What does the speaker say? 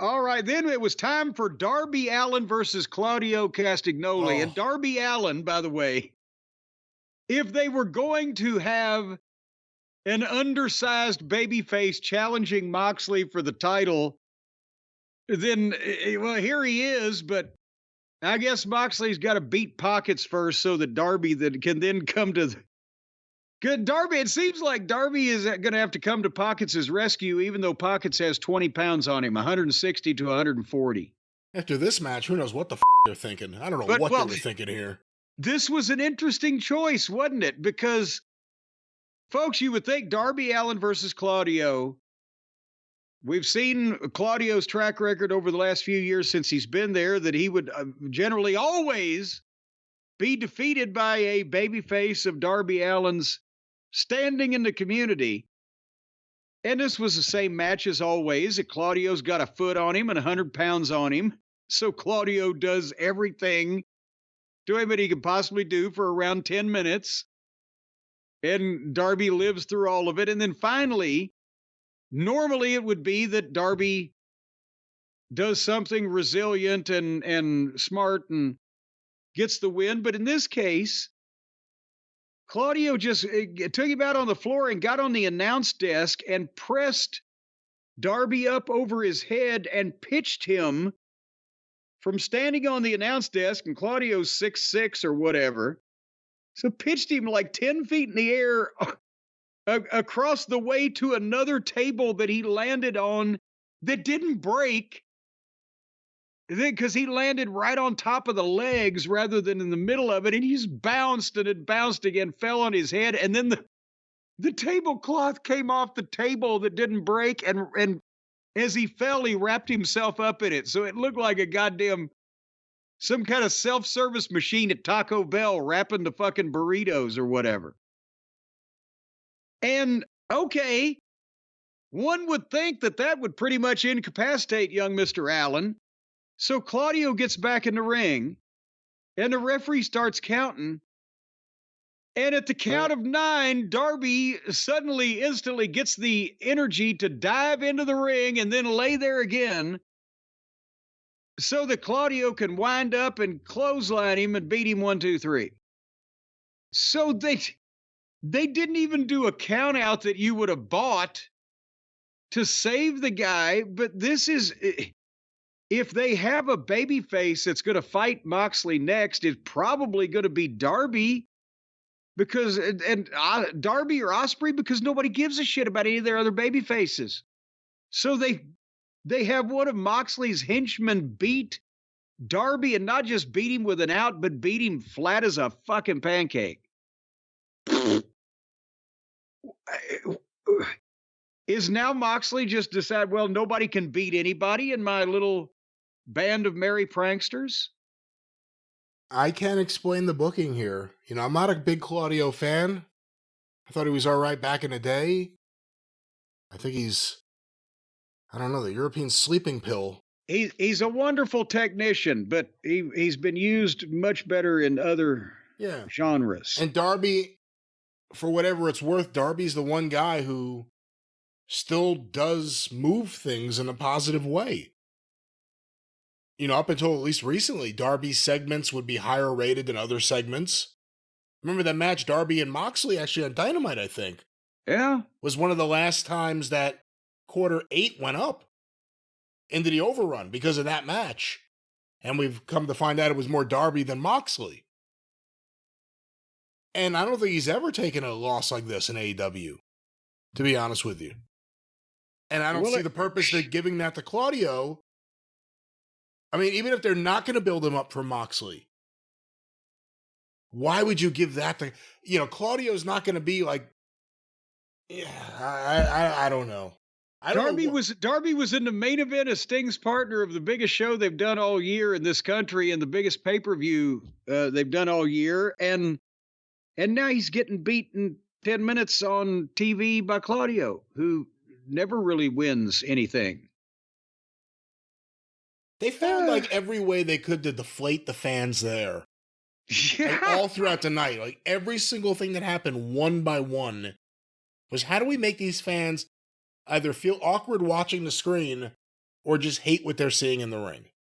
All right, then it was time for Darby Allin versus Claudio Castagnoli. And Oh, Darby Allin, by the way, if they were going to have an undersized babyface challenging Moxley for the title, then, well, here he is. But I guess Moxley's got to beat Pockets first so that Darby that can then come to the good Darby. It seems like Darby is going to have to come to Pockets' rescue, even though Pockets has 20 pounds on him, 160 to 140. after this match, who knows what the they're thinking? I don't know But, what they well, were thinking here. this was an interesting choice, wasn't it? Because, folks, you would think Darby Allin versus Claudio. We've seen Claudio's track record over the last few years since he's been there that he would generally always be defeated by a babyface of Darby Allin's standing in the community. And this was the same match as always. That Claudio's got a foot on him and 100 pounds on him. So Claudio does everything to him that he can possibly do for around 10 minutes. And Darby lives through all of it. And then finally, normally it would be that Darby does something resilient and smart and gets the win. But in this case, Claudio just took him out on the floor and got on the announce desk and pressed Darby up over his head and pitched him from standing on the announce desk, and Claudio's 6'6" or whatever. So pitched him like 10 feet in the air across the way to another table that he landed on that didn't break because he landed right on top of the legs rather than in the middle of it. And he just bounced and it bounced again, fell on his head. And then the tablecloth came off the table that didn't break. And as he fell, he wrapped himself up in it. So it looked like a goddamn some kind of self-service machine at Taco Bell wrapping the fucking burritos or whatever. And okay, one would think that that would pretty much incapacitate young Mr. Allen. So Claudio gets back in the ring and the referee starts counting. And at the count of 9, Darby suddenly, instantly gets the energy to dive into the ring and then lay there again so that Claudio can wind up and clothesline him and beat him 1, 2, 3. So they didn't even do a count out that you would have bought to save the guy. But this is, if they have a baby face that's going to fight Moxley next, it's probably going to be Darby because, Darby or Osprey, because nobody gives a shit about any of their other baby faces. So they have one of Moxley's henchmen beat Darby, and not just beat him with an out, but beat him flat as a fucking pancake. Is now Moxley just decide, well, nobody can beat anybody in my little band of merry pranksters? I can't explain the booking here. You know, I'm not a big Claudio fan. I thought he was all right back in the day. I think he's, I don't know, the European sleeping pill. He's a wonderful technician, but he's been used much better in other genres. And Darby, for whatever it's worth, Darby's the one guy who still does move things in a positive way. You know, up until at least recently, Darby's segments would be higher rated than other segments. Remember that match, Darby and Moxley, actually on Dynamite, I think. Yeah. Was one of the last times that quarter 8 went up into the overrun because of that match. And we've come to find out it was more Darby than Moxley. And I don't think he's ever taken a loss like this in AEW, to be honest with you. And I don't see the purpose of giving that to Claudio. I mean, even if they're not going to build him up for Moxley, why would you give that to, you know, Claudio's not going to be like, I don't know. Darby was in the main event as Sting's partner of the biggest show they've done all year in this country and the biggest pay-per-view they've done all year. And now he's getting beaten 10 minutes on TV by Claudio, who never really wins anything. They found like every way they could to deflate the fans there. Yeah. Like, all throughout the night. Like every single thing that happened one by one was, how do we make these fans either feel awkward watching the screen or just hate what they're seeing in the ring.